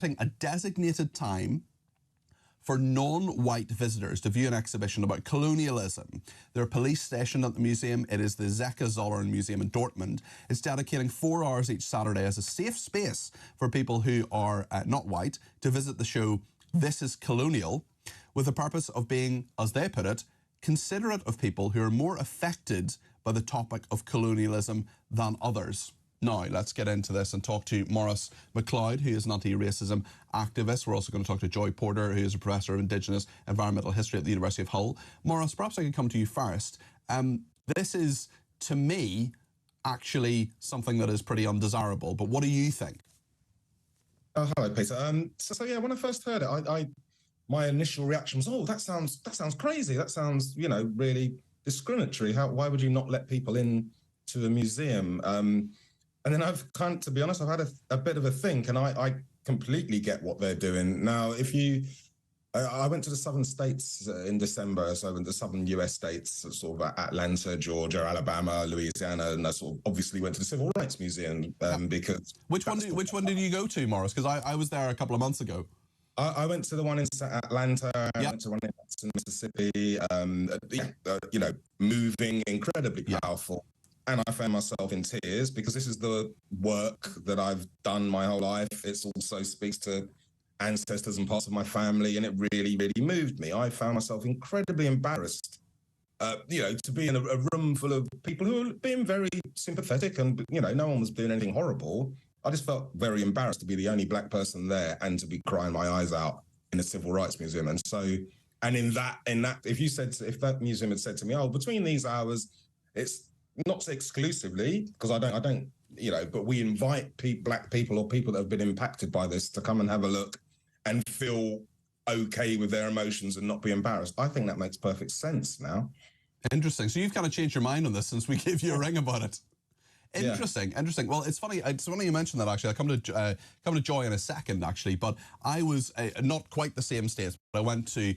a designated time for non-white visitors to view an exhibition about colonialism. They're police stationed at the museum. It is the Zeche Zollern Museum in Dortmund. It's dedicating 4 hours each Saturday as a safe space for people who are not white to visit the show This is Colonial, with the purpose of being, as they put it, considerate of people who are more affected by the topic of colonialism than others. Now, let's get into this and talk to Maurice MacLeod, who is an anti-racism activist. We're also going to talk to Joy Porter, who is a professor of Indigenous Environmental History at the University of Hull. Maurice, perhaps I could come to you first. This is, to me, actually something that is pretty undesirable, but what do you think? Oh, hello, Peter. So yeah, when I first heard it, my initial reaction was, oh, that sounds crazy. That sounds, really discriminatory. Why would you not let people in to a museum? And then to be honest, I've had a bit of a think, and I completely get what they're doing. Now, I went to the southern states in December, so I went to the southern US states, sort of Atlanta, Georgia, Alabama, Louisiana, and I sort of obviously went to the Civil Rights Museum because... Which one did you go to, Maurice? Because I was there a couple of months ago. I went to the one in Atlanta, Yep. I went to one in Mississippi, moving, incredibly powerful. And I found myself in tears because this is the work that I've done my whole life. It also speaks to ancestors and parts of my family, and it really, really moved me. I found myself incredibly embarrassed, to be in a room full of people who were being very sympathetic and, no one was doing anything horrible. I just felt very embarrassed to be the only black person there and to be crying my eyes out in a Civil Rights Museum. And so, and in that, if that museum had said to me, oh, between these hours, it's not exclusively, because I don't, but we invite black people or people that have been impacted by this to come and have a look and feel okay with their emotions and not be embarrassed. I think that makes perfect sense now. Interesting. So you've kind of changed your mind on this since we gave you a ring about it. Interesting. Well, it's funny you mentioned that, actually. I'll come to Joy in a second, actually. But I was not quite the same states. But I went to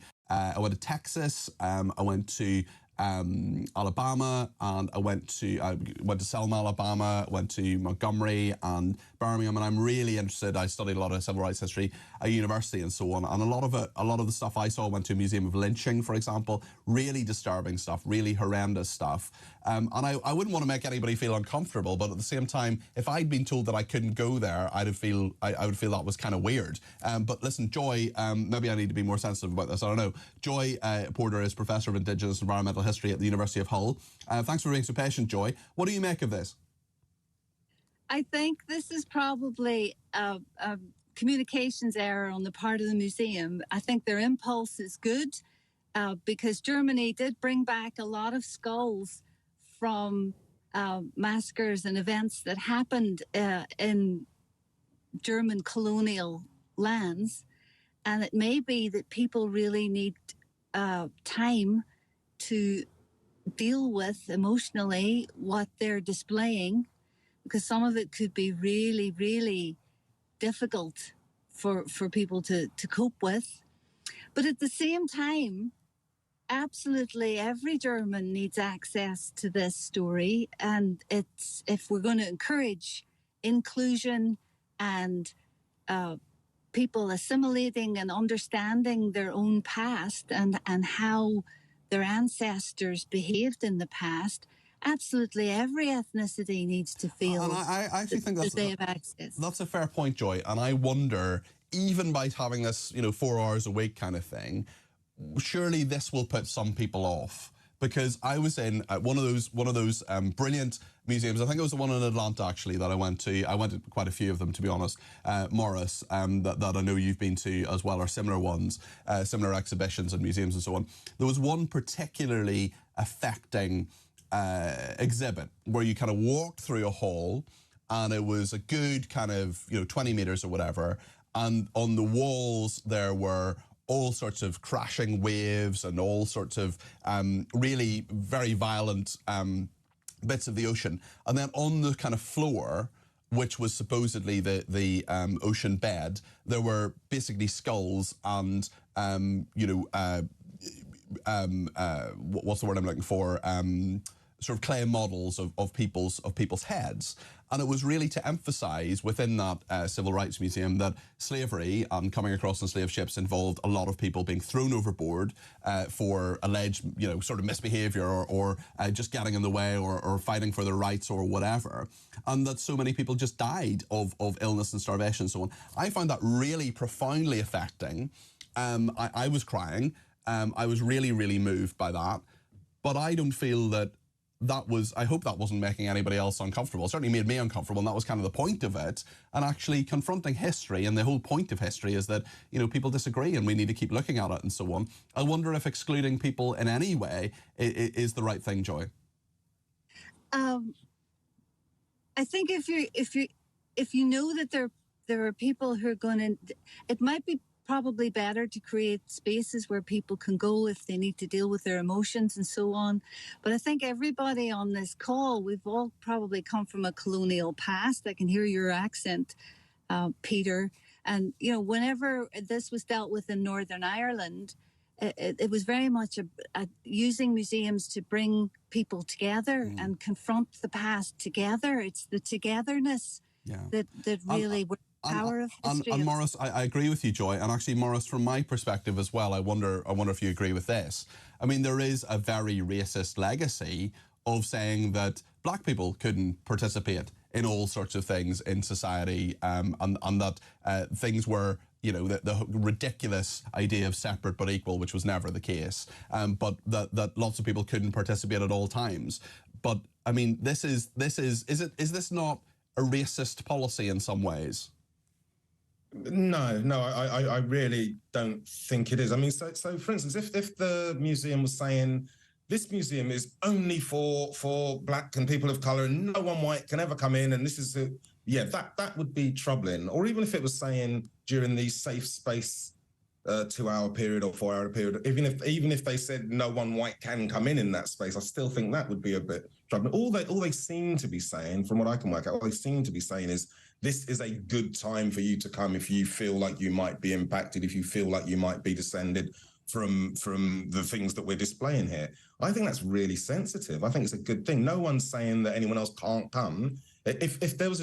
Texas. I went to Alabama, and I went to Selma, Alabama, went to Montgomery and Birmingham, and I'm really interested. I studied a lot of civil rights history at university and so on, and a lot of the stuff I saw, went to a museum of lynching, for example, really disturbing stuff, really horrendous stuff. And I wouldn't want to make anybody feel uncomfortable, but at the same time, if I'd been told that I couldn't go there, I would feel that was kind of weird. But listen, Joy, maybe I need to be more sensitive about this. I don't know. Joy Porter is Professor of Indigenous Environmental History at the University of Hull. Thanks for being so patient, Joy. What do you make of this? I think this is probably a communications error on the part of the museum. I think their impulse is good because Germany did bring back a lot of skulls from massacres and events that happened in German colonial lands. And it may be that people really need time to deal with emotionally what they're displaying, because some of it could be really, really difficult for people to cope with. But at the same time, absolutely every German needs access to this story. And it's, if we're going to encourage inclusion and people assimilating and understanding their own past and how their ancestors behaved in the past, absolutely every ethnicity needs to feel and I actually think that they have access. That's a fair point, Joy. And I wonder, even by having this, 4 hours a week kind of thing, surely this will put some people off. Because I was in one of those brilliant museums. I think it was the one in Atlanta, actually, that I went to. I went to quite a few of them, to be honest, Maurice, that I know you've been to as well, or similar ones, similar exhibitions and museums and so on. There was one particularly affecting exhibit where you kind of walked through a hall, and it was a good kind of 20 meters or whatever, and on the walls there were all sorts of crashing waves and all sorts of really very violent bits of the ocean. And then on the kind of floor, which was supposedly the ocean bed, there were basically skulls and, what's the word I'm looking for? sort of clay models of people's heads. And it was really to emphasize within that Civil Rights Museum that slavery and coming across on slave ships involved a lot of people being thrown overboard for alleged, sort of misbehavior or just getting in the way or fighting for their rights or whatever. And that so many people just died of illness and starvation and so on. I found that really profoundly affecting. I was crying. I was really, really moved by that. But I don't feel that I hope that wasn't making anybody else uncomfortable. It certainly made me uncomfortable, and that was kind of the point of it. And actually confronting history, and the whole point of history is that, people disagree and we need to keep looking at it and so on. I wonder if excluding people in any way is the right thing, Joy. I think if you know that there are people who are going to, it might be probably better to create spaces where people can go if they need to deal with their emotions and so on. But I think everybody on this call, we've all probably come from a colonial past. I can hear your accent, Peter. And, whenever this was dealt with in Northern Ireland, it was very much using museums to bring people together and confront the past together. It's the togetherness that really... power of history. And Maurice, I agree with you, Joy. And actually, Maurice, from my perspective as well, I wonder if you agree with this. I mean, there is a very racist legacy of saying that black people couldn't participate in all sorts of things in society, and that things were, the ridiculous idea of separate but equal, which was never the case, but that lots of people couldn't participate at all times. But I mean, is this not a racist policy in some ways? No, I really don't think it is. I mean, so for instance, if the museum was saying this museum is only for black and people of color and no one white can ever come in, and this is that would be troubling. Or even if it was saying during the safe space 2-hour period or 4-hour period, even if they said no one white can come in that space, I still think that would be a bit troubling. All they seem to be saying, from what I can work out, all they seem to be saying is this is a good time for you to come if you feel like you might be impacted, if you feel like you might be descended from the things that we're displaying here. I think that's really sensitive. I think it's a good thing. No one's saying that anyone else can't come. If there was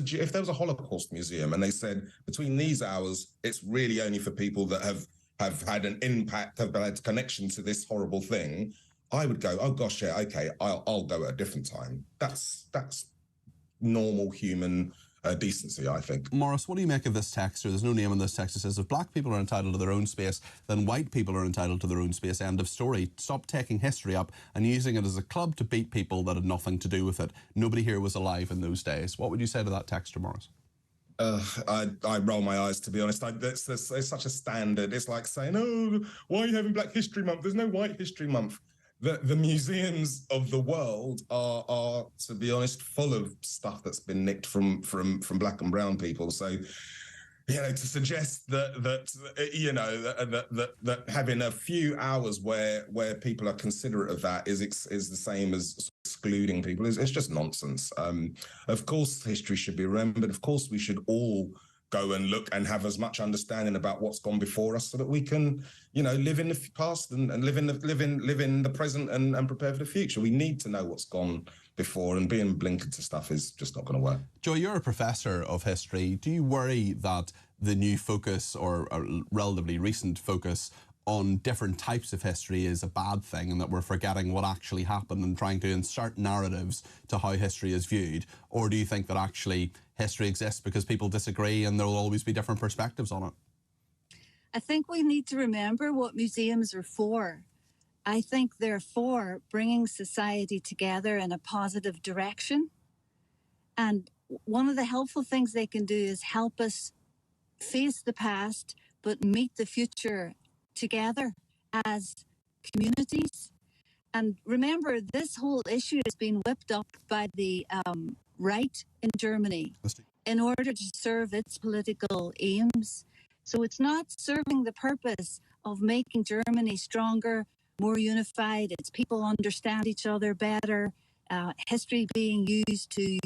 a Holocaust museum and they said between these hours it's really only for people that have had an impact, have had a connection to this horrible thing, I would go, oh gosh, yeah, okay, I'll go at a different time. That's normal human decency, I think. Maurice, what do you make of this text? Or there's no name in this text. It says, if black people are entitled to their own space, then white people are entitled to their own space. End of story. Stop taking history up and using it as a club to beat people that had nothing to do with it. Nobody here was alive in those days. What would you say to that texter, Maurice? I roll my eyes, to be honest. It's such a standard. It's like saying, oh, why are you having Black History Month? There's no White History Month. The museums of the world are, to be honest, full of stuff that's been nicked from black and brown people. So, to suggest that having a few hours where people are considerate of that is the same as excluding people it's just nonsense. Of course, history should be remembered. Of course, we should all go and look and have as much understanding about what's gone before us so that we can, live in the past and live in the present and prepare for the future. We need to know what's gone before, and being blinkered to stuff is just not going to work. Joe, you're a professor of history. Do you worry that the new focus or a relatively recent focus on different types of history is a bad thing, and that we're forgetting what actually happened and trying to insert narratives to how history is viewed? Or do you think that actually history exists because people disagree and there will always be different perspectives on it? I think we need to remember what museums are for. I think they're for bringing society together in a positive direction. And one of the helpful things they can do is help us face the past, but meet the future together as communities. And remember, this whole issue has been whipped up by the right in Germany in order to serve its political aims. So it's not serving the purpose of making Germany stronger, more unified. It's people understand each other better, history being used to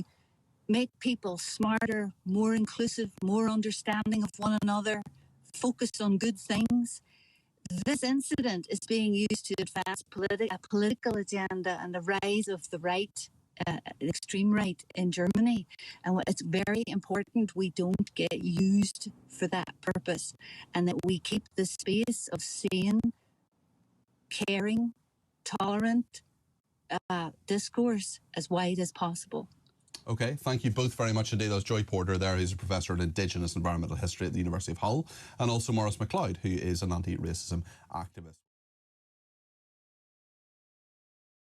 make people smarter, more inclusive, more understanding of one another, focused on good things. this incident is being used to advance a political agenda and the rise of the right, extreme right in Germany. And it's very important we don't get used for that purpose, and that we keep the space of sane, caring, tolerant discourse as wide as possible. Okay, thank you both very much indeed. That was Joy Porter there, who's a professor in Indigenous Environmental History at the University of Hull, and also Maurice MacLeod, who is an anti-racism activist.